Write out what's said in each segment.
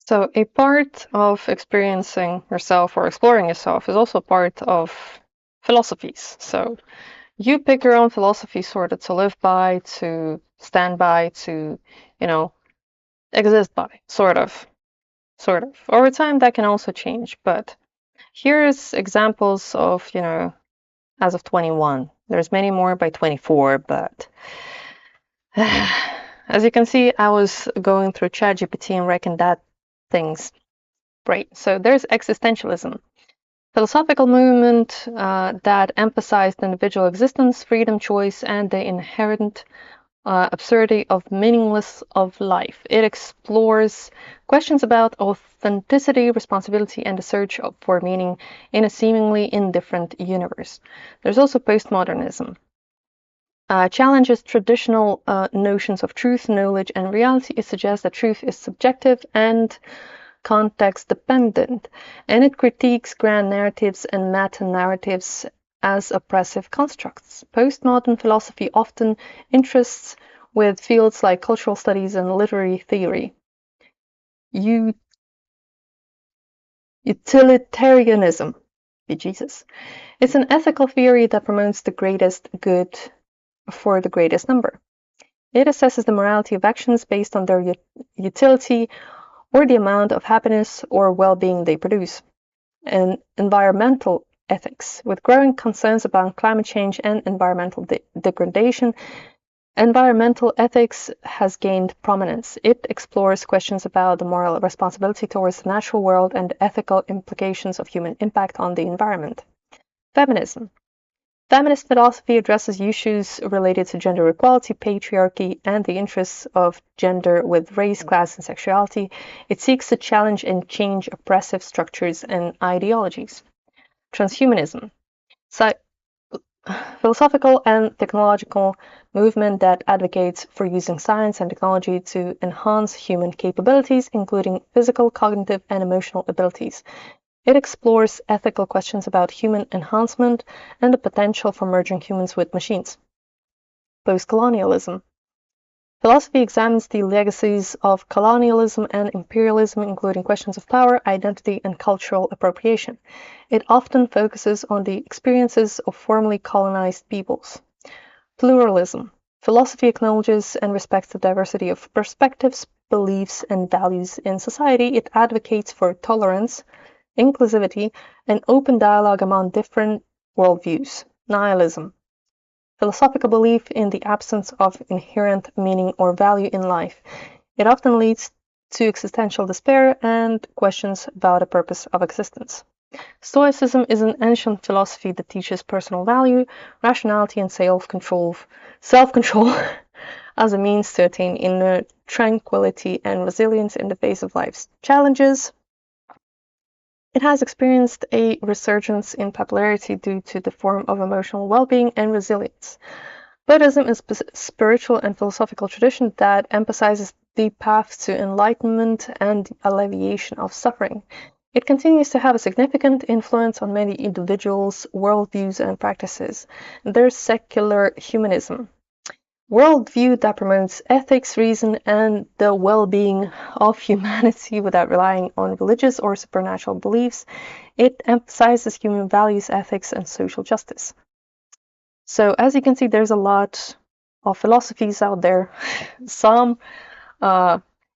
So a part of experiencing yourself or exploring yourself is also part of philosophies. So you pick your own philosophy sort of to live by, to stand by, to, you know, exist by, sort of. Sort of. Over time that can also change, but here's examples of, as of 21. There's many more by 24, but as you can see, I was going through ChatGPT and reckoned that things great. So there's existentialism, philosophical movement that emphasized individual existence, freedom, choice, and the inherent absurdity of meaningless of life. It explores questions about authenticity, responsibility, and the search for meaning in a seemingly indifferent universe. There's also postmodernism. Challenges traditional notions of truth, knowledge, and reality. It suggests that truth is subjective and context dependent, and it critiques grand narratives and meta-narratives as oppressive constructs. Postmodern philosophy often interests with fields like cultural studies and literary theory. Utilitarianism, Jesus. It's an ethical theory that promotes the greatest good for the greatest number. It assesses the morality of actions based on their utility or the amount of happiness or well-being they produce. And environmental ethics. With growing concerns about climate change and environmental degradation, environmental ethics has gained prominence. It explores questions about the moral responsibility towards the natural world and the ethical implications of human impact on the environment. Feminism. Feminist philosophy addresses issues related to gender equality, patriarchy, and the interests of gender with race, class, and sexuality. It seeks to challenge and change oppressive structures and ideologies. Transhumanism. Philosophical and technological movement that advocates for using science and technology to enhance human capabilities, including physical, cognitive, and emotional abilities. It explores ethical questions about human enhancement and the potential for merging humans with machines. Post-colonialism. Philosophy examines the legacies of colonialism and imperialism, including questions of power, identity, and cultural appropriation. It often focuses on the experiences of formerly colonized peoples. Pluralism. Philosophy acknowledges and respects the diversity of perspectives, beliefs, and values in society. It advocates for tolerance, inclusivity, and open dialogue among different worldviews. Nihilism. Philosophical belief in the absence of inherent meaning or value in life. It often leads to existential despair and questions about the purpose of existence. Stoicism is an ancient philosophy that teaches personal value, rationality, and self-control as a means to attain inner tranquility and resilience in the face of life's challenges. It has experienced a resurgence in popularity due to the form of emotional well-being and resilience. Buddhism is a spiritual and philosophical tradition that emphasizes the path to enlightenment and the alleviation of suffering. It continues to have a significant influence on many individuals' worldviews and practices. There's secular humanism. Worldview that promotes ethics, reason, and the well-being of humanity without relying on religious or supernatural beliefs. It emphasizes human values, ethics, and social justice. So as you can see, there's a lot of philosophies out there. Some,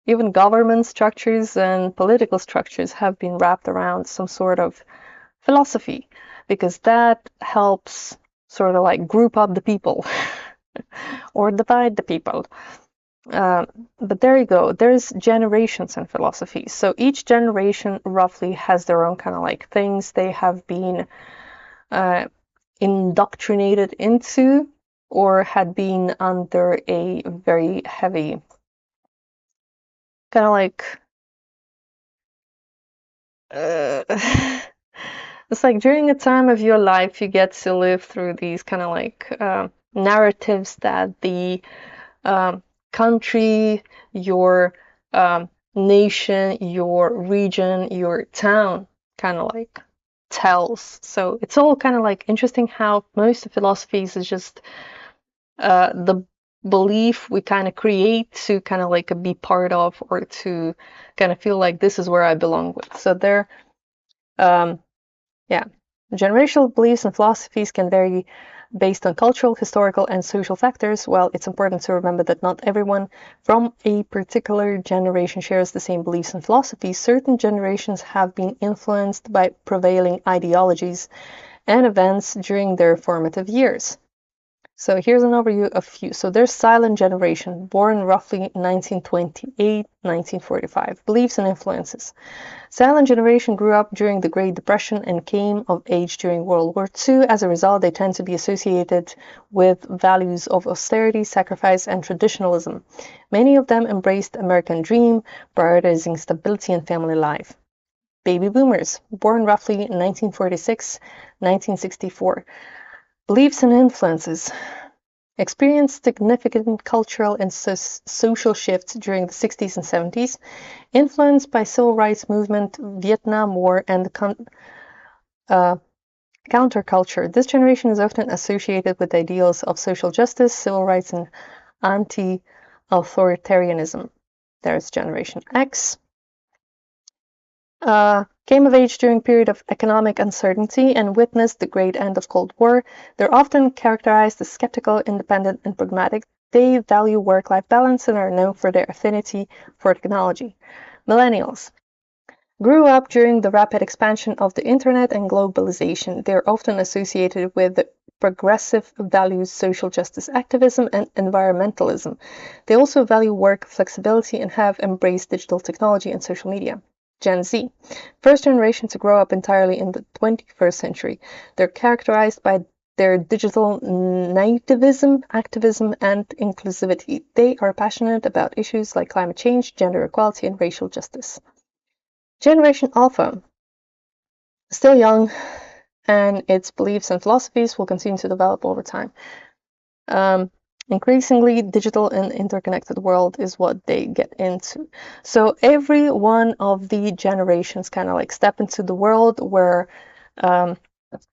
even government structures and political structures have been wrapped around some sort of philosophy, because that helps sort of like group up the people or divide the people. But there you go. There's generations in philosophy. So each generation roughly has their own kind of like things they have been indoctrinated into or had been under a very heavy kind of like it's like during a time of your life you get to live through these kind of like narratives that the country, your nation, your region, your town kind of like tells. So it's all kind of like interesting how most of philosophies is just the belief we kind of create to kind of like be part of, or to kind of feel like this is where I belong with. So they're, yeah, generational beliefs and philosophies can vary based on cultural, historical, and social factors. While it's important to remember that not everyone from a particular generation shares the same beliefs and philosophies, certain generations have been influenced by prevailing ideologies and events during their formative years. So here's an overview of a few. So there's silent generation, born roughly 1928, 1945. Beliefs and influences. Silent generation grew up during the Great Depression and came of age during World War II. As a result, they tend to be associated with values of austerity, sacrifice, and traditionalism. Many of them embraced the American dream, prioritizing stability and family life. Baby boomers, born roughly 1946, 1964. Beliefs and influences. Experienced significant cultural and social shifts during the 60s and 70s, influenced by civil rights movement, Vietnam War, and counterculture. This generation is often associated with ideals of social justice, civil rights, and anti-authoritarianism. There's Generation X. Came of age during a period of economic uncertainty and witnessed the great end of Cold War. They're often characterized as skeptical, independent, and pragmatic. They value work-life balance and are known for their affinity for technology. Millennials grew up during the rapid expansion of the internet and globalization. They're often associated with progressive values, social justice activism, and environmentalism. They also value work flexibility and have embraced digital technology and social media. Gen Z, first generation to grow up entirely in the 21st century. They're characterized by their digital nativism, activism, and inclusivity. They are passionate about issues like climate change, gender equality, and racial justice. Generation Alpha, still young, and its beliefs and philosophies will continue to develop over time. Increasingly digital and interconnected world is what they get into. So every one of the generations kind of like step into the world where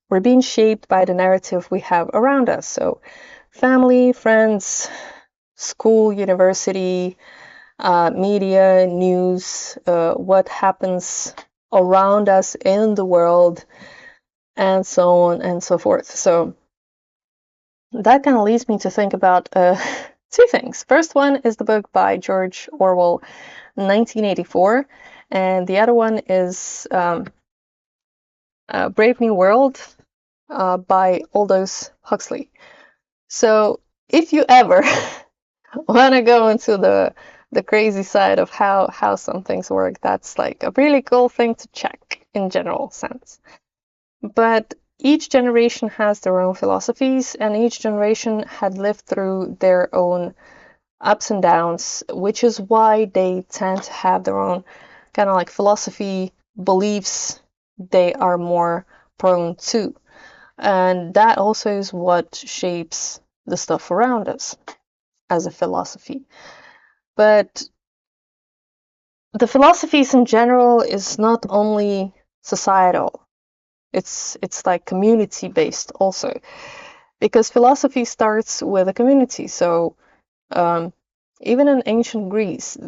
we're being shaped by the narrative we have around us. So family, friends, school, university, media, news, what happens around us in the world, and so on and so forth. So that kind of leads me to think about two things. First one is the book by George Orwell, 1984, and the other one is Brave New World by Aldous Huxley. So if you ever want to go into the crazy side of how some things work, that's like a really cool thing to check in general sense. But each generation has their own philosophies, and each generation had lived through their own ups and downs, which is why they tend to have their own kind of like philosophy, beliefs they are more prone to. And that also is what shapes the stuff around us as a philosophy. But the philosophies in general is not only societal. It's like community based also, because philosophy starts with a community. So even in ancient Greece,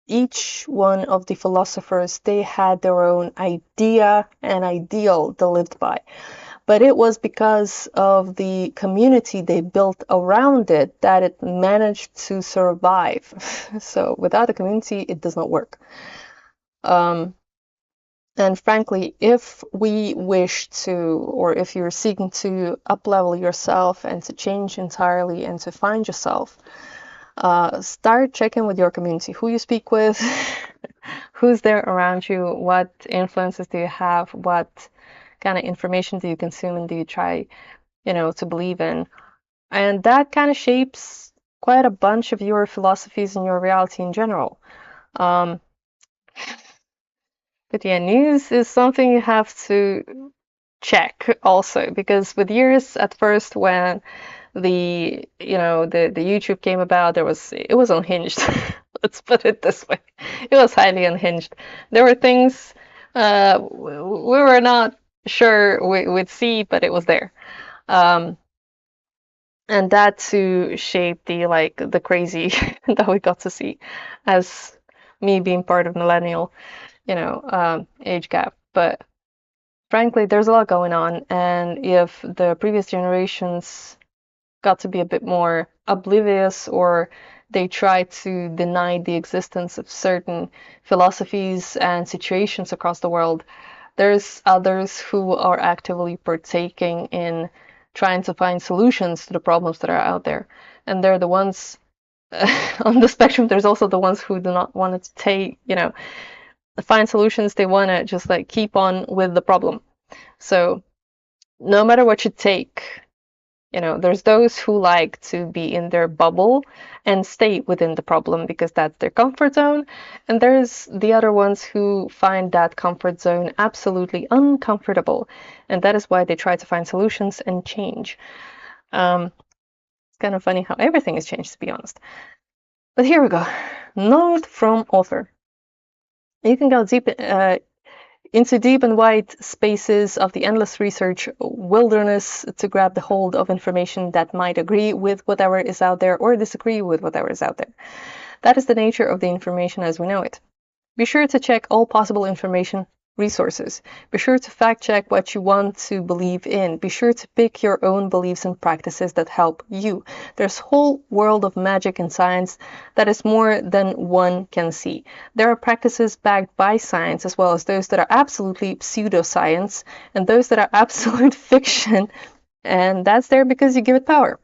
each one of the philosophers, they had their own idea and ideal they lived by, but it was because of the community they built around it that it managed to survive. So without a community, it does not work. And frankly, if we wish to, or if you're seeking to up-level yourself and to change entirely and to find yourself, start checking with your community, who you speak with, who's there around you, what influences do you have, what kind of information do you consume and do you try, to believe in. And that kind of shapes quite a bunch of your philosophies and your reality in general. But yeah, news is something you have to check also, because with years at first when the YouTube came about, it was unhinged. Let's put it this way. It was highly unhinged. There were things we were not sure we'd see, but it was there. And that too shaped the crazy that we got to see as me being part of millennial, age gap. But frankly, there's a lot going on, and if the previous generations got to be a bit more oblivious, or they try to deny the existence of certain philosophies and situations across the world, there's others who are actively partaking in trying to find solutions to the problems that are out there. And they're the ones on the spectrum. There's also the ones who do not want to find solutions. They want to just keep on with the problem. So no matter what you take, there's those who like to be in their bubble and stay within the problem because that's their comfort zone. And there's the other ones who find that comfort zone absolutely uncomfortable. And that is why they try to find solutions and change. It's kind of funny how everything has changed, to be honest. But here we go. Note from author. You can go deep into deep and wide spaces of the endless research wilderness to grab the hold of information that might agree with whatever is out there or disagree with whatever is out there. That is the nature of the information as we know it. Be sure to check all possible information resources. Be sure to fact check what you want to believe in. Be sure to pick your own beliefs and practices that help you. There's a whole world of magic and science that is more than one can see. There are practices backed by science, as well as those that are absolutely pseudoscience and those that are absolute fiction, and that's there because you give it power.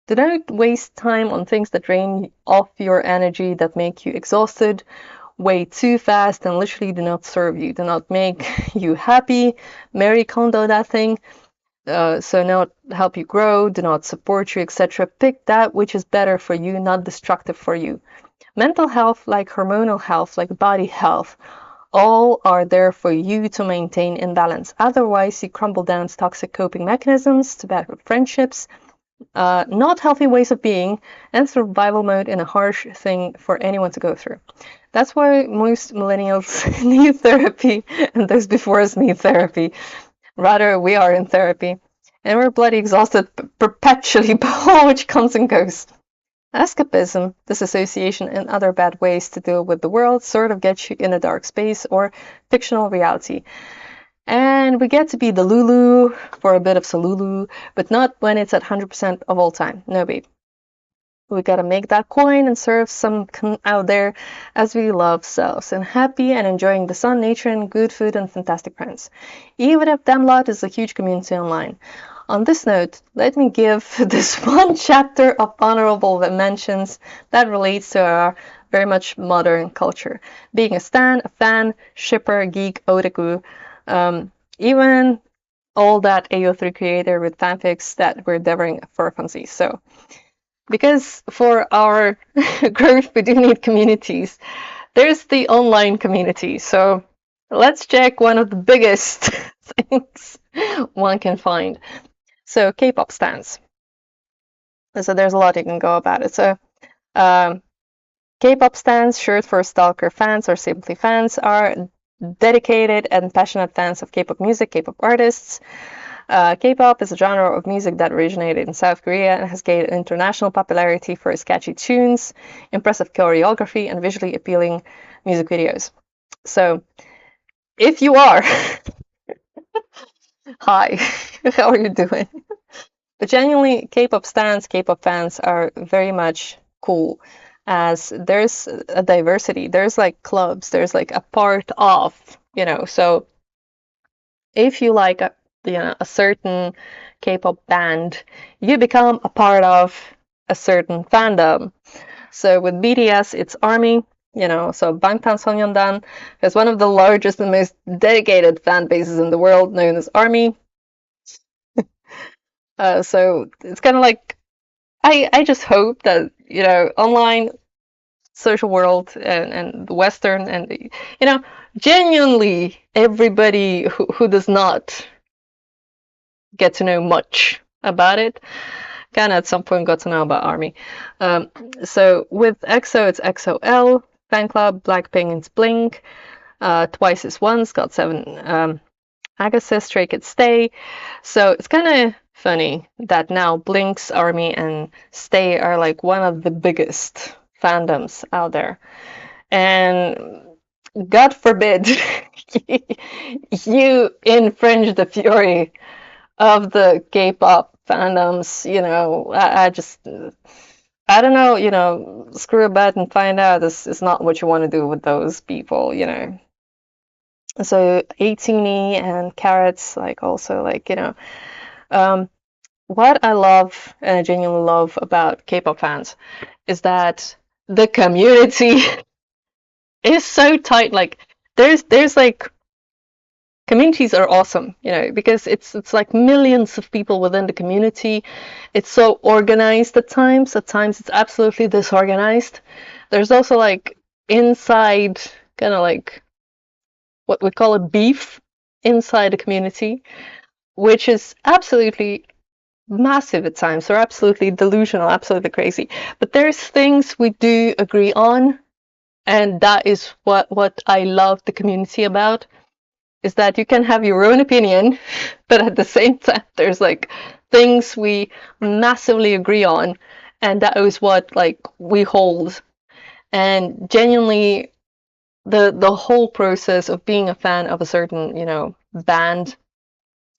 Do not waste time on things that drain off your energy, that make you exhausted way too fast and literally do not serve you, do not make you happy. Marie Kondo that thing. So not help you grow, do not support you, etc. Pick that which is better for you, not destructive for you. Mental health, like hormonal health, like body health, all are there for you to maintain in balance. Otherwise, you crumble down to toxic coping mechanisms, to bad friendships, not healthy ways of being, and survival mode in a harsh thing for anyone to go through. That's why most millennials need therapy, and those before us need therapy. Rather, we are in therapy, and we're bloody exhausted perpetually by all which comes and goes. Escapism, disassociation, and other bad ways to deal with the world sort of get you in a dark space or fictional reality. And we get to be the Lulu for a bit of Salulu, but not when it's at 100% of all time. No, babe. We gotta make that coin and serve some out there as we love selves and happy and enjoying the sun, nature, and good food and fantastic friends. Even if them lot is a huge community online. On this note, let me give this one chapter of honorable mentions that relates to our very much modern culture. Being a stan, a fan, shipper, geek, otaku, even all that AO3 creator with fanfics that we're endeavoring for funsies. So, because for our growth, we do need communities. There's the online community. So let's check one of the biggest things one can find. So K-pop stans. So there's a lot you can go about it. So K-pop stans, short for stalker fans or simply fans, are dedicated and passionate fans of K-pop music, K-pop artists. K-pop is a genre of music that originated in South Korea and has gained international popularity for its catchy tunes, impressive choreography, and visually appealing music videos. So, if you are, hi, how are you doing? But genuinely, K-pop stans, K-pop fans are very much cool, as there's a diversity. There's clubs, there's a part of, so if you like a certain K-pop band, you become a part of a certain fandom. So with BTS, it's ARMY, so Bangtan is one of the largest and most dedicated fan bases in the world, known as ARMY. So it's kind of I just hope that, online social world and the Western and, genuinely everybody who does not get to know much about it kind of at some point got to know about ARMY. So with EXO, it's XOL, fan club, Blackpink, it's Blink, Twice is Once, got 7 Agassiz, Stray Kids Stay. So it's kind of funny that now Blink's Army and Stay are like one of the biggest fandoms out there. And God forbid you infringe the fury of the K-pop fandoms, I don't know, screw about and find out. This is not what you want to do with those people, So 18E and Carrots, like also like, what I love and I genuinely love about K-pop fans is that the community is so tight. Like there's like communities are awesome, because it's like millions of people within the community. It's so organized at times. At times it's absolutely disorganized. There's also like inside kind of like what we call a beef inside the community, which is absolutely massive at times, or absolutely delusional, absolutely crazy. But there's things we do agree on, and that is what I love the community about, is that you can have your own opinion, but at the same time, there's like things we massively agree on, and that is what like we hold. And genuinely, the whole process of being a fan of a certain, band,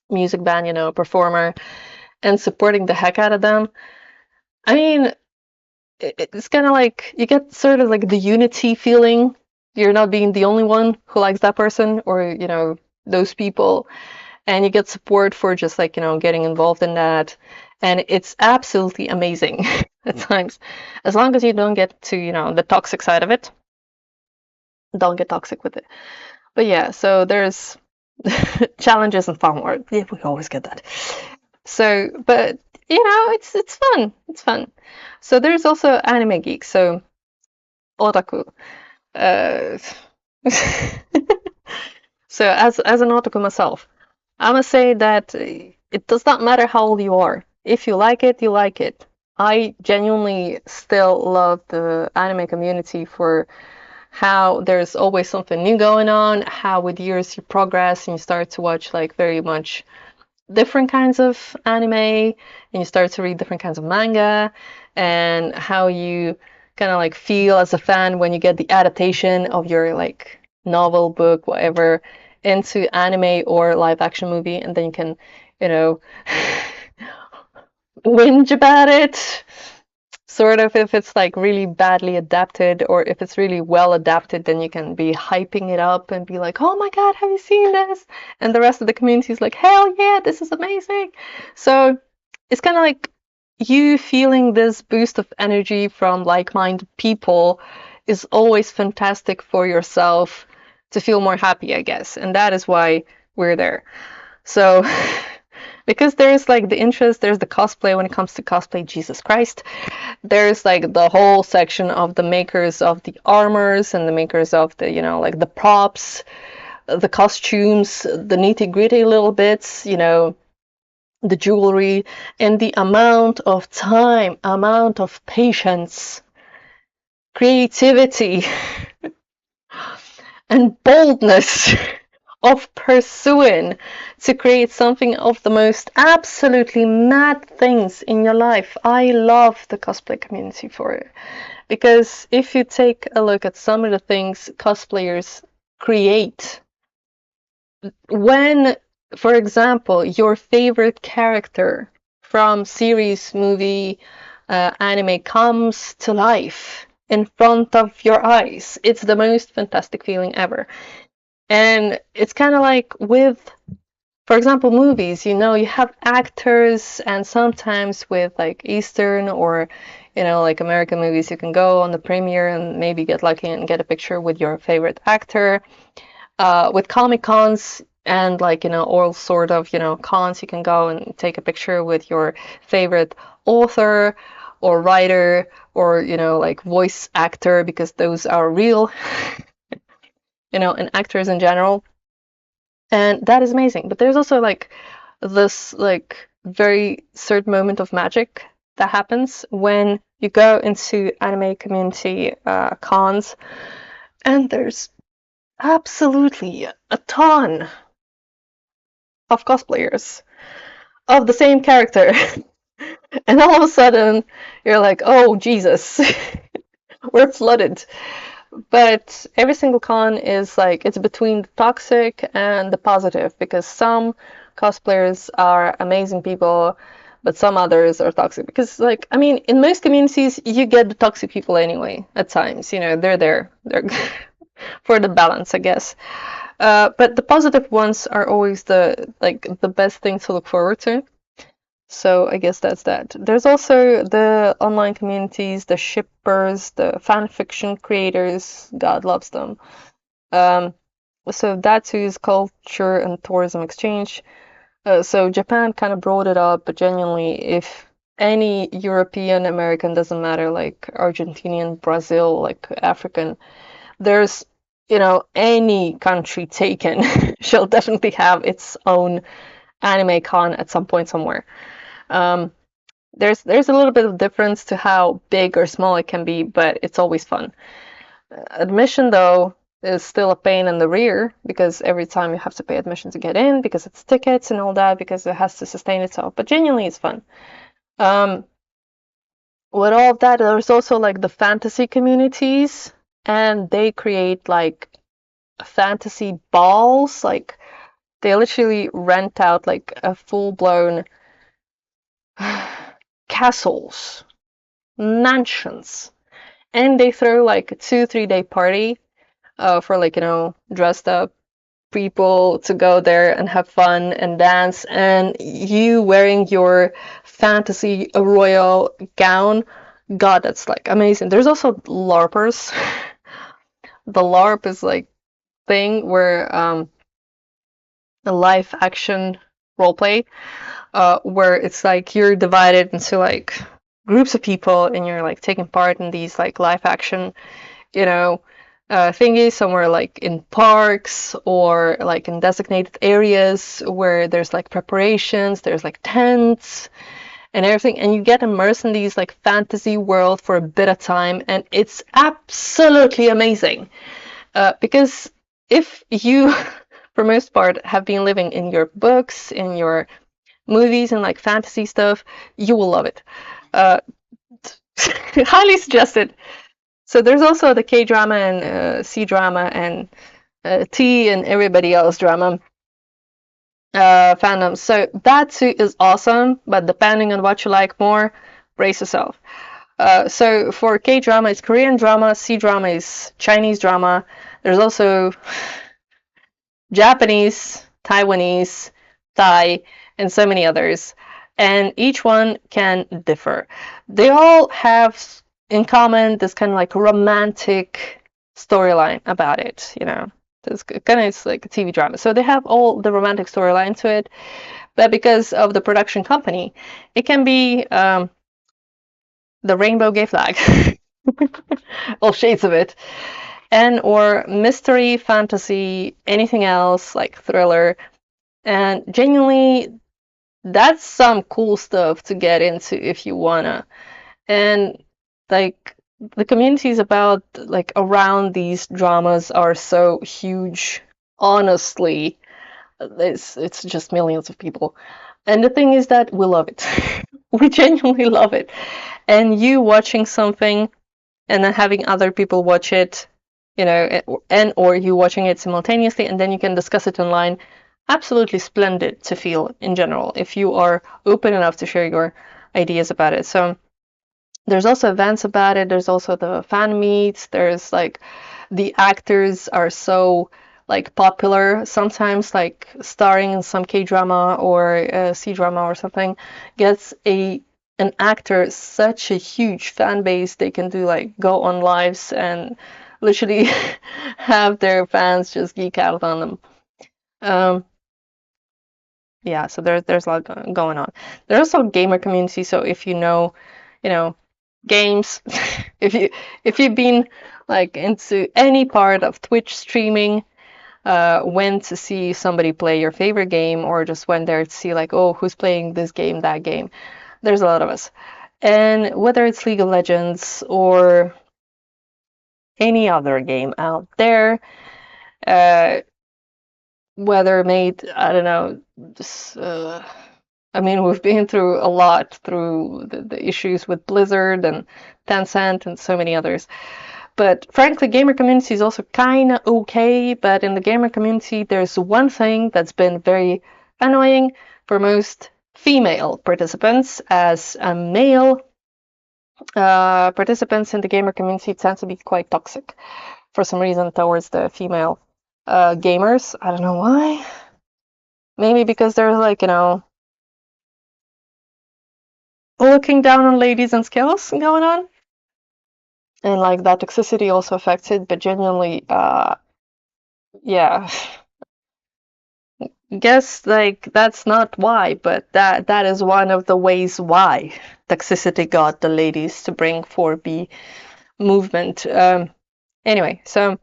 music band, performer, and supporting the heck out of them. I mean, it's kind of like you get sort of like the unity feeling. You're not being the only one who likes that person or, those people. And you get support for just like, getting involved in that. And it's absolutely amazing at times. As long as you don't get to, the toxic side of it. Don't get toxic with it. But yeah, so there's challenges and fun. Or yeah, we always get that. So, but it's fun. It's fun. So there's also anime geeks. So otaku. Uh, so as an otaku myself, I must say that it does not matter how old you are. If you like it, you like it. I genuinely still love the anime community for how there's always something new going on, how with years you progress and you start to watch like very much different kinds of anime and you start to read different kinds of manga, and how you kind of like feel as a fan when you get the adaptation of your like novel, book, whatever, into anime or live action movie, and then you can, whinge about it. Sort of, if it's like really badly adapted, or if it's really well adapted, then you can be hyping it up and be like, oh my god, have you seen this? And the rest of the community is like, hell yeah, this is amazing. So it's kind of like you feeling this boost of energy from like-minded people is always fantastic for yourself to feel more happy, I guess. And that is why we're there. So because there's like the interest, there's the cosplay. When it comes to cosplay, Jesus Christ, there's like the whole section of the makers of the armors and the makers of the, like the props, the costumes, the nitty-gritty little bits, the jewelry, and the amount of time, amount of patience, creativity, and boldness of pursuing to create something of the most absolutely mad things in your life. I love the cosplay community for it. Because if you take a look at some of the things cosplayers create, when, for example, your favorite character from series, movie, anime comes to life in front of your eyes, it's the most fantastic feeling ever. And it's kind of like with, for example, movies, you have actors, and sometimes with like Eastern or, like American movies, you can go on the premiere and maybe get lucky and get a picture with your favorite actor. With Comic Cons and like, all sort of, cons, you can go and take a picture with your favorite author or writer or, like voice actor, because those are real. And actors in general. And that is amazing. But there's also like this like very certain moment of magic that happens when you go into anime community cons, and there's absolutely a ton of cosplayers of the same character. And all of a sudden, you're like, oh, Jesus, we're flooded. But every single con is like, it's between the toxic and the positive, because some cosplayers are amazing people, but some others are toxic. Because, like, I mean, in most communities, you get the toxic people anyway, at times. You know, they're there. They're for the balance, I guess. But the positive ones are always the best thing to look forward to. So I guess that's that. There's also the online communities, the shippers, the fan fiction creators. God loves them. Um, so that too is culture and tourism exchange. So Japan kind of brought it up, but genuinely, if any European, American, doesn't matter, like Argentinian, Brazil, like African, there's, you know, any country taken shall definitely have its own anime con at some point somewhere. Um, there's a little bit of difference to how big or small it can be, but it's always fun. Admission, though, is still a pain in the rear, because every time you have to pay admission to get in, because it's tickets and all that, because it has to sustain itself. But genuinely, it's fun. With all of that, there's also like the fantasy communities, and they create like fantasy balls. Like they literally rent out like a full-blown castles, mansions, and they throw like a 2-3 day party for, like, you know, dressed up people to go there and have fun and dance, and you wearing your fantasy royal gown. God, that's like amazing. There's also LARPers. The LARP is like thing where a live action roleplay, where it's like you're divided into like groups of people, and you're like taking part in these like live action, you know, thingy somewhere like in parks or like in designated areas where there's like preparations, there's like tents and everything, and you get immersed in these like fantasy world for a bit of time, and it's absolutely amazing. Because if you, for most part, have been living in your books, in your movies, and like fantasy stuff, you will love it. Highly suggested. So there's also the K drama and C drama and T and everybody else drama fandom. So that too is awesome, but depending on what you like more, brace yourself. So for K drama, it's Korean drama. C drama is Chinese drama. There's also Japanese, Taiwanese, Thai, and so many others. And each one can differ. They all have in common this kind of like romantic storyline about it, you know. It's kind of, it's like a TV drama. So they have all the romantic storyline to it, but because of the production company, it can be the rainbow gay flag, all shades of it, and or mystery, fantasy, anything else like thriller, and genuinely, that's some cool stuff to get into if you wanna. And like the communities about like around these dramas are so huge. Honestly, it's just millions of people. And the thing is that we love it. We genuinely love it. And you watching something and then having other people watch it, you know, and or you watching it simultaneously, and then you can discuss it online. Absolutely splendid to feel in general if you are open enough to share your ideas about it. So there's also events about it. There's also the fan meets. There's like the actors are so like popular. Sometimes like starring in some K drama or C drama or something gets an actor such a huge fan base. They can do like go on lives and literally have their fans just geek out on them. Yeah, so there's a lot going on. There's also gamer community. So if you know, games, if you've been like into any part of Twitch streaming, went to see somebody play your favorite game, or just went there to see like, oh, who's playing this game, that game. There's a lot of us, and whether it's League of Legends or any other game out there, uh, whether made, I don't know, just, I mean, we've been through a lot through the issues with Blizzard and Tencent and so many others. But frankly, gamer community is also kind of okay. But in the gamer community, there's one thing that's been very annoying for most female participants, as a male participants in the gamer community tend to be quite toxic for some reason towards the female gamers. I don't know why. Maybe because they're like, looking down on ladies and skills going on. And like that toxicity also affects it, but genuinely, yeah. Guess like that's not why, but that is one of the ways why toxicity got the ladies to bring 4B movement. Anyway, so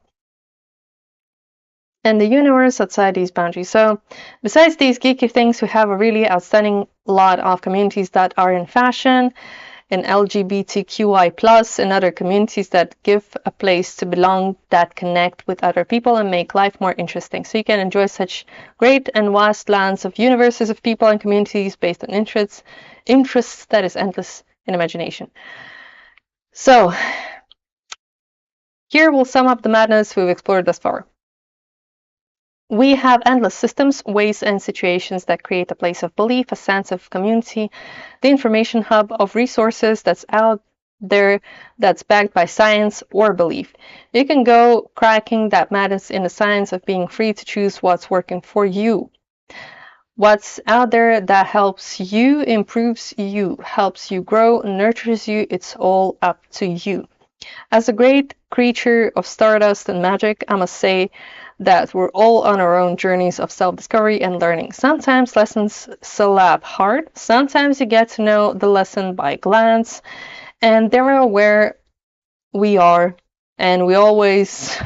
and the universe outside these boundaries. So besides these geeky things, we have a really outstanding lot of communities that are in fashion, in LGBTQI+, and other communities that give a place to belong, that connect with other people and make life more interesting. So you can enjoy such great and vast lands of universes of people and communities based on interests that is endless in imagination. So here we'll sum up the madness we've explored thus far. We have endless systems, ways, and situations that create a place of belief, a sense of community, the information hub of resources that's out there that's backed by science or belief. You can go cracking that madness in the science of being free to choose what's working for you. What's out there that helps you, improves you, helps you grow, nurtures you, it's all up to you. As a great creature of stardust and magic, I must say that we're all on our own journeys of self-discovery and learning. Sometimes lessons slap hard, sometimes you get to know the lesson by glance, and there are where we are, and we always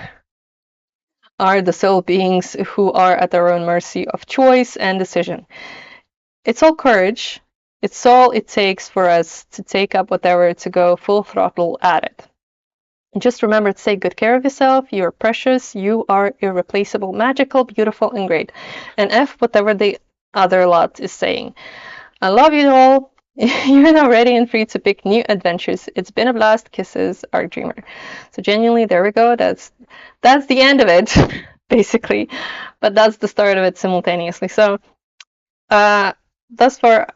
are the soul beings who are at their own mercy of choice and decision. It's all courage. It's all it takes for us to take up whatever, to go full throttle at it. Just remember to take good care of yourself. You're precious. You are irreplaceable, magical, beautiful, and great. And F whatever the other lot is saying. I love you all. You're now ready and free to pick new adventures. It's been a blast. Kisses, ArcDreamer. So genuinely, there we go. That's the end of it, basically. But that's the start of it simultaneously. So thus far,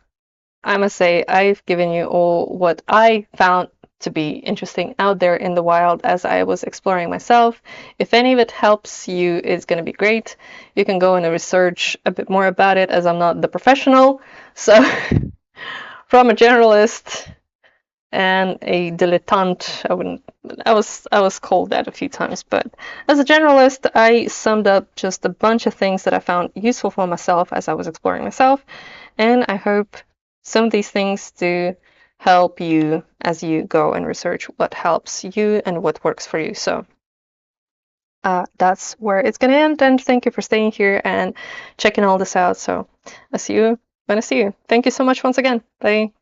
I must say, I've given you all what I found to be interesting out there in the wild as I was exploring myself. If any of it helps you, it's going to be great. You can go and research a bit more about it, as I'm not the professional. So from a generalist and a dilettante, I was called that a few times, but as a generalist, I summed up just a bunch of things that I found useful for myself as I was exploring myself, and I hope some of these things do help you as you go and research what helps you and what works for you. So that's where it's going to end, and thank you for staying here and checking all this out. So I'll see you when I see you. Thank you so much once again. Bye.